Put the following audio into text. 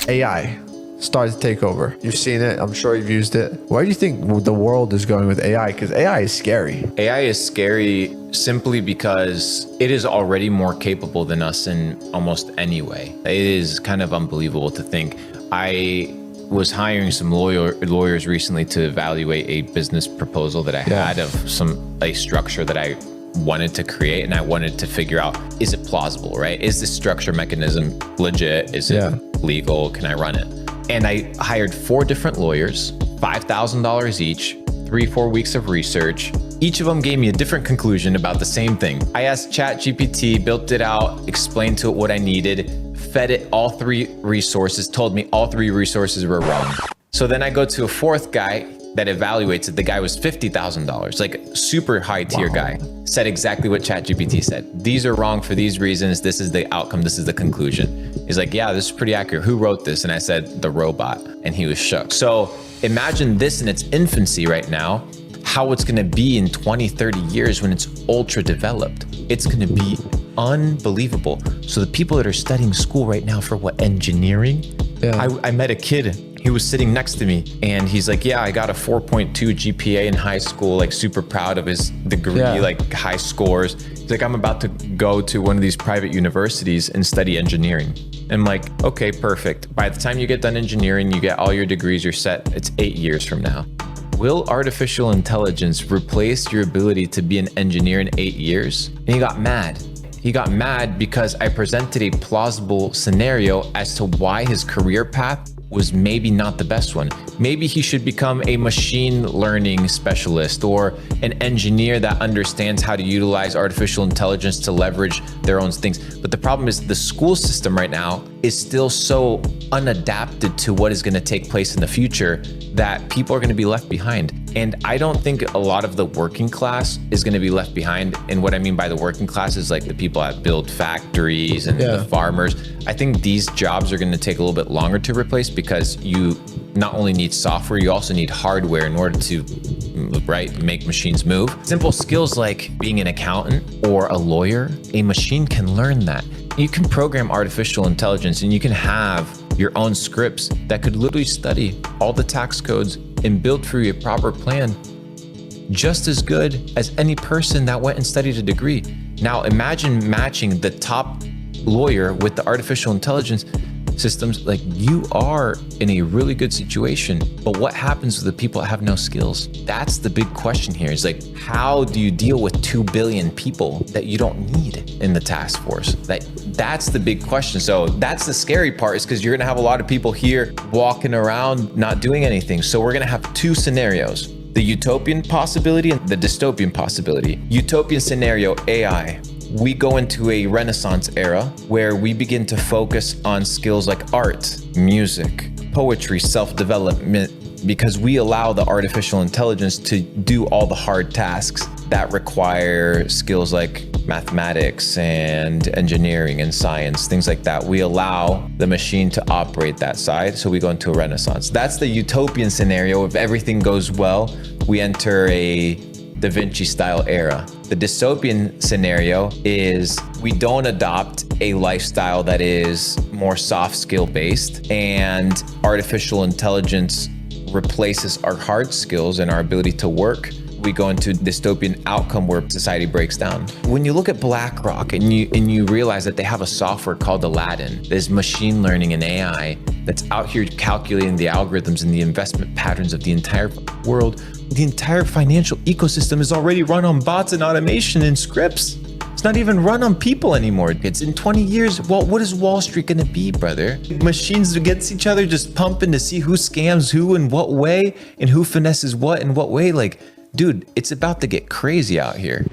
AI started to take over. You've seen it. I'm sure you've used it. Where do you think the world is going with AI? Because AI is scary. AI is scary simply because it is already more capable than us in almost any way. It is kind of unbelievable to think. I was hiring some lawyers recently to evaluate a business proposal that I had of a structure that I wanted to create, and I wanted to figure out, is it plausible, right? Is this structure mechanism legit? Is it legal? Can I run it? And I hired 4 different lawyers, $5,000 each, 3-4 weeks of research. Each of them gave me a different conclusion about the same thing. I asked ChatGPT, built it out, explained to it what I needed, fed it all 3 resources, told me all 3 resources were wrong. So then I go to a 4th guy that evaluates it. The guy was $50,000, like super high tier guy, said exactly what ChatGPT said. These are wrong for these reasons. This is the outcome. This is the conclusion. He's like, yeah, this is pretty accurate. Who wrote this? And I said, the robot. And he was shook. So imagine this in its infancy right now, how it's going to be in 20, 30 years when it's ultra developed. It's going to be unbelievable. So the people that are studying school right now for engineering, I met a kid. He was sitting next to me and he's like, yeah, I got a 4.2 GPA in high school, like super proud of his degree, like high scores. He's like, I'm about to go to one of these private universities and study engineering. I'm like, okay, perfect. By the time you get done engineering, you get all your degrees, you're set. It's 8 years from now. Will artificial intelligence replace your ability to be an engineer in 8 years? And he got mad. He got mad because I presented a plausible scenario as to why his career path was maybe not the best one. Maybe he should become a machine learning specialist or an engineer that understands how to utilize artificial intelligence to leverage their own things. But the problem is the school system right now is still so unadapted to what is gonna take place in the future that people are gonna be left behind. And I don't think a lot of the working class is gonna be left behind. And what I mean by the working class is like the people that build factories and the farmers. I think these jobs are gonna take a little bit longer to replace because you not only need software, you also need hardware in order to make machines move. Simple skills like being an accountant or a lawyer, a machine can learn that. You can program artificial intelligence and you can have your own scripts that could literally study all the tax codes and build for you a proper plan just as good as any person that went and studied a degree. Now imagine matching the top lawyer with the artificial intelligence systems. Like, you are in a really good situation, but what happens with the people that have no skills? That's the big question here. Is like, how do you deal with 2 billion people that you don't need in the task force? That's the big question. So that's the scary part, is because you're gonna have a lot of people here walking around not doing anything. So we're gonna have 2 scenarios: the utopian possibility and the dystopian possibility. Utopian scenario, AI. We go into a Renaissance era where we begin to focus on skills like art, music, poetry, self-development, because we allow the artificial intelligence to do all the hard tasks that require skills like mathematics and engineering and science, things like that. We allow the machine to operate that side, so we go into a Renaissance. That's the utopian scenario. If everything goes well, we enter a Da Vinci style era. The dystopian scenario is we don't adopt a lifestyle that is more soft skill based, and artificial intelligence replaces our hard skills and our ability to work. We go into dystopian outcome where society breaks down. When you look at BlackRock and you realize that they have a software called Aladdin, there's machine learning and AI that's out here calculating the algorithms and the investment patterns of the entire world. The entire financial ecosystem is already run on bots and automation and scripts. It's not even run on people anymore. It's in 20 years. Well, what is Wall Street gonna be, brother? Machines against each other, just pumping to see who scams who in what way and who finesses what in what way. Like, dude, it's about to get crazy out here.